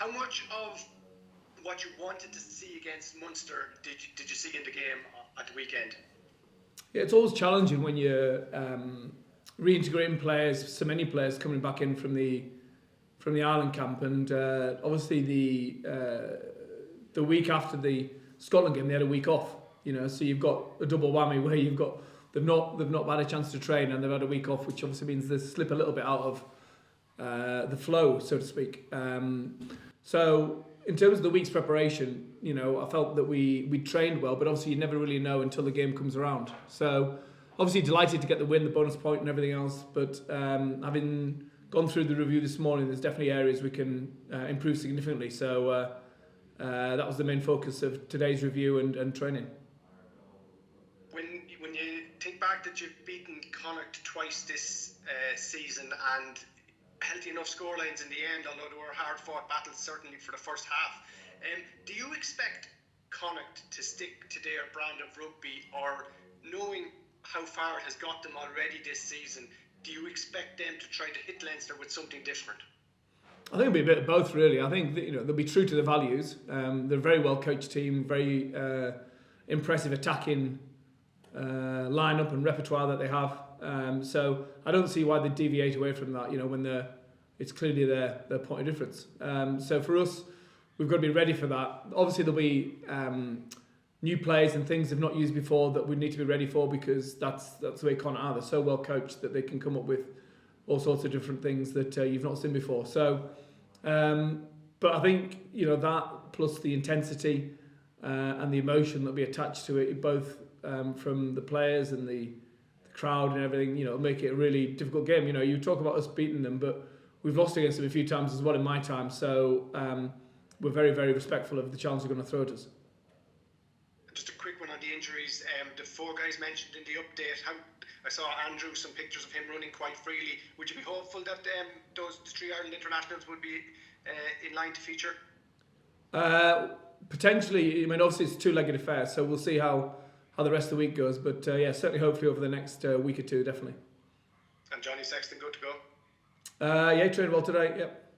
How much of what you wanted to see against Munster did you see in the game at the weekend? Yeah, it's always challenging when you're reintegrating players, so many players coming back in from the Ireland camp, and obviously the week after the Scotland game they had a week off. So you've got a double whammy where they've not had a chance to train and they've had a week off, which obviously means they slip a little bit out of the flow, so to speak. So in terms of the week's preparation, I felt that we trained well, but obviously you never really know until the game comes around. So obviously delighted to get the win, the bonus point and everything else, but having gone through the review this morning, there's definitely areas we can improve significantly. So that was the main focus of today's review and training. When you think back that you've beaten Connacht twice this season and healthy enough scorelines in the end, although they were hard-fought battles certainly for the first half, do you expect Connacht to stick to their brand of rugby, or knowing how far it has got them already this season, do you expect them to try to hit Leinster with something different? I think it'll be a bit of both, really. I think that, they'll be true to their values. They're a very well coached team, very impressive attacking lineup and repertoire that they have. So I don't see why they deviate away from that. When it's clearly their point of difference. So for us, we've got to be ready for that. Obviously, there'll be new players and things they've not used before that we need to be ready for, because that's the way Connacht are. They're so well coached that they can come up with all sorts of different things that you've not seen before. So, but I think that plus the intensity and the emotion that'll be attached to it, both from the players and the crowd and everything, make it a really difficult game. You talk about us beating them, but we've lost against them a few times as well in my time. So we're very, very respectful of the challenge they're going to throw at us. Just a quick one on the injuries. The four guys mentioned in the update, I saw Andrew, some pictures of him running quite freely. Would you be hopeful that the 3 Ireland internationals would be in line to feature? Potentially. Obviously it's a two-legged affair, so we'll see how the rest of the week goes. But certainly, hopefully over the next week or two, definitely. And Johnny Sexton good to go? Yeah, he trained well today. Yep.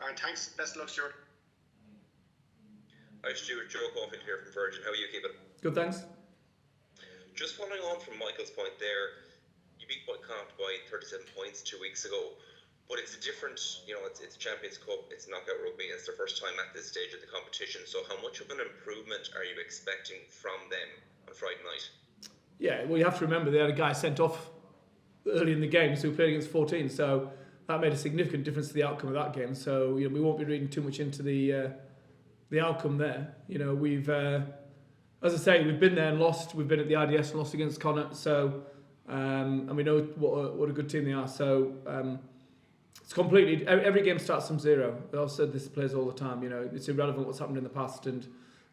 And thanks. Best of luck, Stuart. Hi, Stuart. Joe Caulfield here from Virgin. How are you keeping? Good, thanks. Just following on from Michael's point there, you beat Connacht by 37 points 2 weeks ago, but it's a different, it's a Champions Cup, it's knockout rugby, it's their first time at this stage of the competition. So how much of an improvement are you expecting from them on Friday night? Yeah, well, you have to remember they had a guy sent off early in the game, so we played against 14, so that made a significant difference to the outcome of that game. So we won't be reading too much into the outcome there. We've as I say, we've been there and lost. We've been at the IDS and lost against Connacht, so and we know what a good team they are. So it's completely, every game starts from zero. I've said this to players all the time. It's irrelevant what's happened in the past, and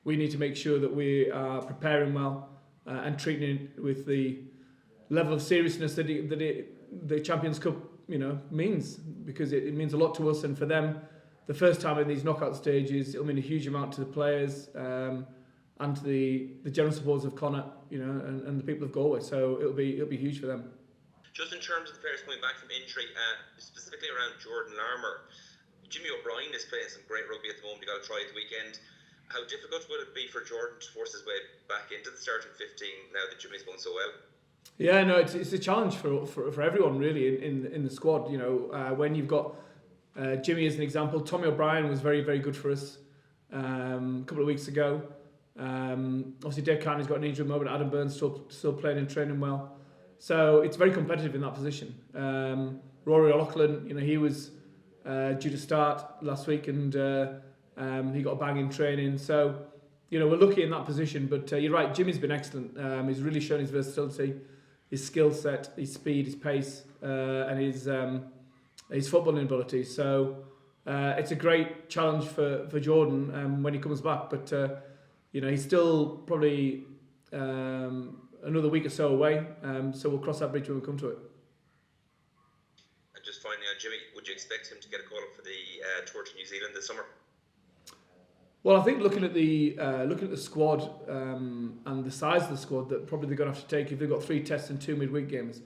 we need to make sure that we are preparing well and treating it with the level of seriousness that the Champions Cup means, because it means a lot to us, and for them, the first time in these knockout stages, it'll mean a huge amount to the players and to the general supporters of Connacht, and the people of Galway. So it'll be huge for them. Just in terms of the players coming back from injury, specifically around Jordan Larmour, Jimmy O'Brien is playing some great rugby at the moment. He got a try at the weekend. How difficult would it be for Jordan to force his way back into the starting 15 now that Jimmy's going so well? Yeah, no, it's a challenge for everyone really in the squad. When you've got Jimmy as an example, Tommy O'Brien was very, very good for us a couple of weeks ago. Obviously Dave Carney's got an injury at the moment. Adam Burns still playing and training well, so it's very competitive in that position. Rory O'Loughlin, he was due to start last week, and he got a bang in training. So we're lucky in that position. But you're right, Jimmy's been excellent. He's really shown his versatility, his skill set, his speed, his pace, and his footballing ability. So it's a great challenge for Jordan when he comes back. But he's still probably another week or so away. So we'll cross that bridge when we come to it. And just finally on Jimmy, would you expect him to get a call up for the tour to New Zealand this summer? Well, I think looking at the squad and the size of the squad that probably they're going to have to take, if they've got 3 tests and 2 midweek games,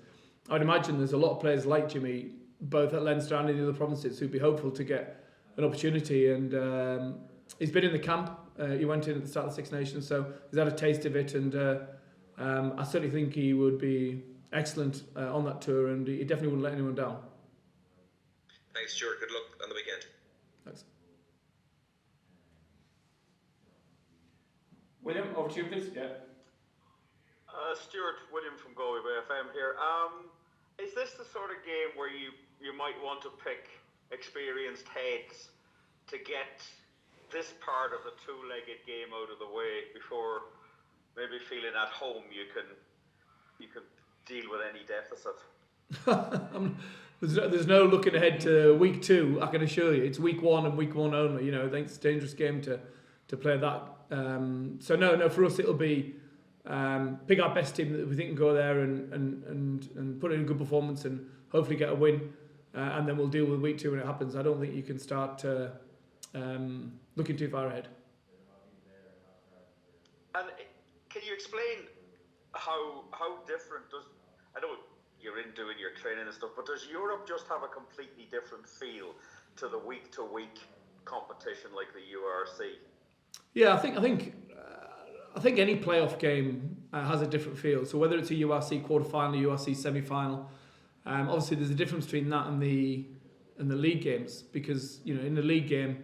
I'd imagine there's a lot of players like Jimmy, both at Leinster and in the other provinces, who'd be hopeful to get an opportunity, and he's been in the camp. He went in at the start of the Six Nations, so he's had a taste of it, and I certainly think he would be excellent on that tour, and he definitely wouldn't let anyone down. Thanks, Stuart. Good luck on the weekend. Thanks. William, over to you, please. Yeah. Stuart, William from Galway Bay FM here. Is this the sort of game where you might want to pick experienced heads to get this part of the two-legged game out of the way before maybe feeling at home you can deal with any deficit? There's no looking ahead to week 2. I can assure you, it's week 1 and week 1 only. I think it's a dangerous game to play that. So no, for us it'll be pick our best team that we think can go there and put in a good performance and hopefully get a win, and then we'll deal with week 2 when it happens. I don't think you can start looking too far ahead. And can you explain how different I know you're in doing your training and stuff, but does Europe just have a completely different feel to the week-to-week competition like the URC? Yeah, I think any playoff game has a different feel. So whether it's a URC quarterfinal, URC semi-final, obviously there's a difference between that and the league games, because in the league game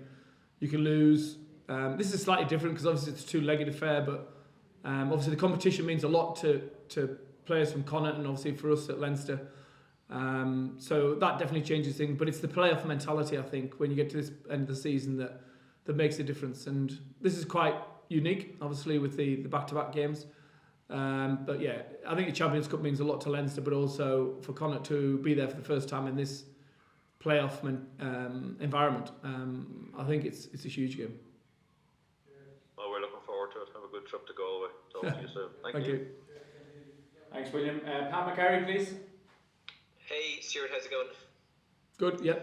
you can lose. This is slightly different because obviously it's a two-legged affair, but obviously the competition means a lot to players from Connacht and obviously for us at Leinster. So that definitely changes things. But it's the playoff mentality, I think, when you get to this end of the season that makes a difference. And this is quite unique, obviously, with the back-to-back games. But yeah, I think the Champions Cup means a lot to Leinster, but also for Connacht to be there for the first time in this playoff environment. I think it's a huge game. Well, we're looking forward to it. Have a good trip to Galway. Talk to you soon. Thank you. Thanks, William. Pat McCarry, please. Hey, Stuart, how's it going? Good, yeah.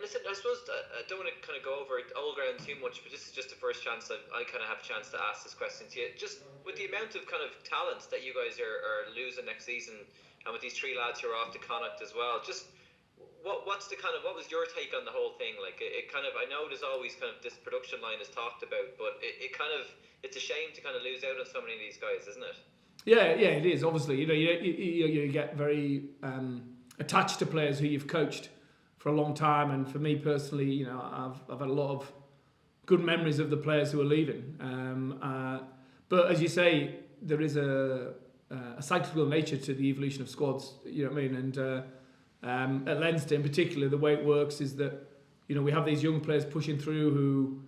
Listen, I suppose I don't want to kind of go over old ground too much, but this is just the first chance I kind of have a chance to ask this question to you. Just with the amount of kind of talent that you guys are losing next season, and with these 3 lads who are off to Connacht as well, just what was your take on the whole thing? Like it kind of, I know there's always kind of this production line is talked about, but it's a shame to kind of lose out on so many of these guys, isn't it? Yeah, it is. Obviously, you get very attached to players who you've coached for a long time, and for me personally, I've had a lot of good memories of the players who are leaving. But as you say, there is a cyclical nature to the evolution of squads. You know what I mean? And at Leinster in particular, the way it works is that we have these young players pushing through who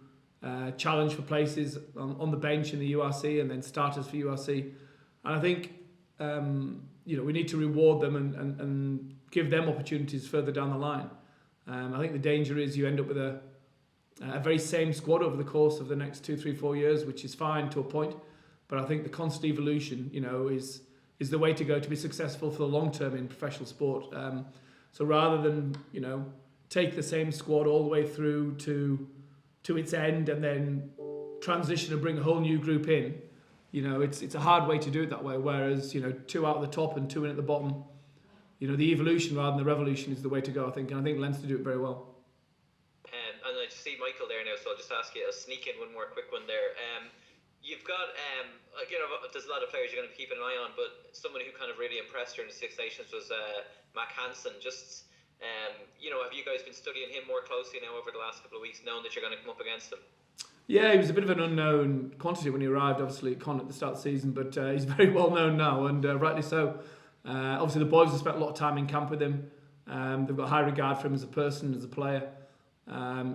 challenge for places on the bench in the URC and then starters for URC. And I think we need to reward them and give them opportunities further down the line. I think the danger is you end up with a very same squad over the course of the next 2, 3, 4 years, which is fine to a point. But I think the constant evolution, is the way to go to be successful for the long term in professional sport. So rather than take the same squad all the way through to its end and then transition and bring a whole new group in, it's a hard way to do it that way. Whereas 2 out of the top and 2 in at the bottom, the evolution rather than the revolution is the way to go, I think. And I think Leinster do it very well. And I just see Michael there now, so I'll just ask you, I'll sneak in one more quick one there. You've got, there's a lot of players you're going to be keeping an eye on, but someone who kind of really impressed during the Six Nations was Mac Hansen. Just, have you guys been studying him more closely now over the last couple of weeks, knowing that you're going to come up against him? Yeah, he was a bit of an unknown quantity when he arrived, obviously, at Connacht at the start of the season, but he's very well known now, and rightly so. Obviously, the boys have spent a lot of time in camp with him. They've got high regard for him as a person, as a player.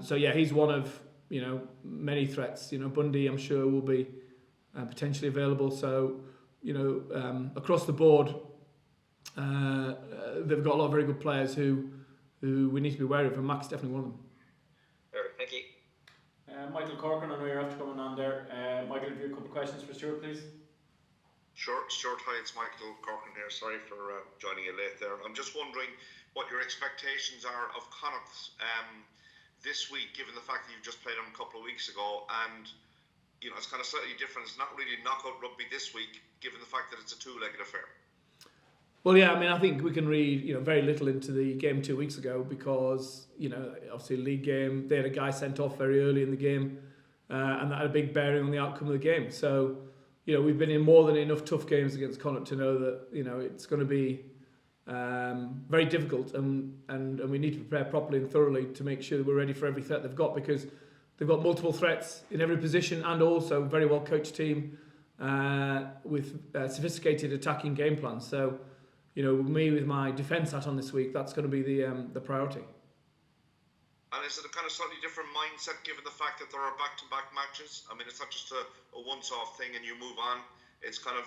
So yeah, he's one of many threats. Bundy, I'm sure, will be potentially available. So across the board, they've got a lot of very good players who we need to be wary of, and Mac's definitely one of them. Perfect, thank you. Michael Corcoran, I know you're after coming on there. Michael, have you a couple of questions for Stuart, please? Sure, Stuart. Hi, it's Michael Corcoran here. Sorry for joining you late there. I'm just wondering what your expectations are of Connacht this week, given the fact that you've just played them a couple of weeks ago, and it's kind of slightly different. It's not really knockout rugby this week, given the fact that it's a two-legged affair. Well, yeah, I mean, I think we can read, very little into the game 2 weeks ago because, obviously league game, they had a guy sent off very early in the game, and that had a big bearing on the outcome of the game. So, we've been in more than enough tough games against Connacht to know that, it's going to be very difficult, and we need to prepare properly and thoroughly to make sure that we're ready for every threat they've got, because they've got multiple threats in every position and also a very well coached team with sophisticated attacking game plans. So, me with my defence hat on this week, that's going to be the priority. And is it a kind of slightly different mindset given the fact that there are back-to-back matches? I mean, it's not just a once-off thing and you move on. It's kind of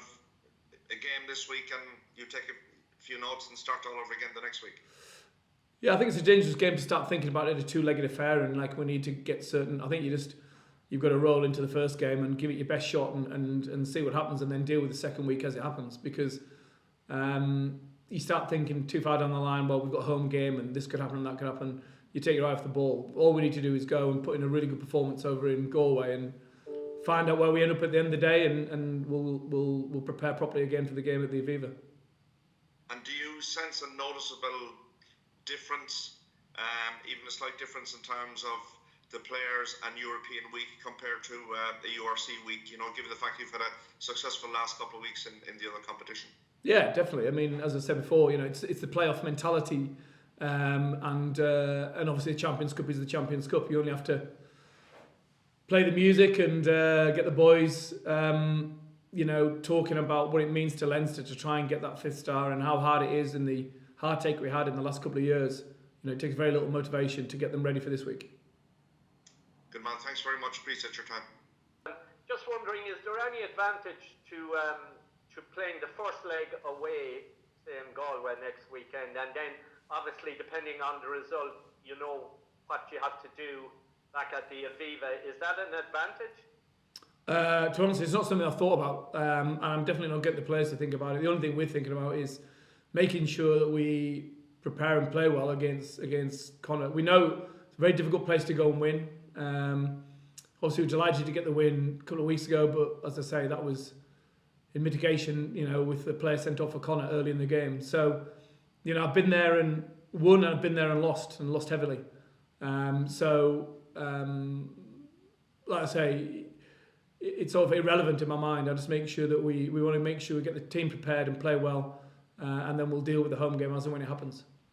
a game this week and you take a few notes and start all over again the next week. Yeah, I think it's a dangerous game to start thinking about it as a two-legged affair, and we need to get certain. I think you've got to roll into the first game and give it your best shot and see what happens, and then deal with the second week as it happens, because you start thinking too far down the line, well, we've got a home game and this could happen and that could happen. You take your eye off the ball. All we need to do is go and put in a really good performance over in Galway and find out where we end up at the end of the day, and we'll prepare properly again for the game at the Aviva. And do you sense a noticeable difference, even a slight difference in terms of the players and European week compared to the URC week, given the fact you've had a successful last couple of weeks in the other competition? Yeah, definitely. I mean, as I said before, it's the playoff mentality, and obviously the Champions Cup is the Champions Cup. You only have to play the music and get the boys, talking about what it means to Leinster to try and get that fifth star and how hard it is, and the heartache we had in the last couple of years. It takes very little motivation to get them ready for this week. Good man, thanks very much. Appreciate your time. Just wondering, is there any advantage to playing the first leg away, say in Galway next weekend, and then obviously depending on the result, what you have to do back at the Aviva? Is that an advantage? To be honest, it's not something I've thought about, and I'm definitely not getting the players to think about it. The only thing we're thinking about is making sure that we prepare and play well against Connacht. We know it's a very difficult place to go and win. Obviously, we're delighted to get the win a couple of weeks ago, but as I say, that was in mitigation, with the player sent off for Connacht early in the game. So, I've been there and won, and I've been there and lost heavily. Like I say, it's sort of irrelevant in my mind. I just make sure that we want to make sure we get the team prepared and play well, and then we'll deal with the home game as and when it happens.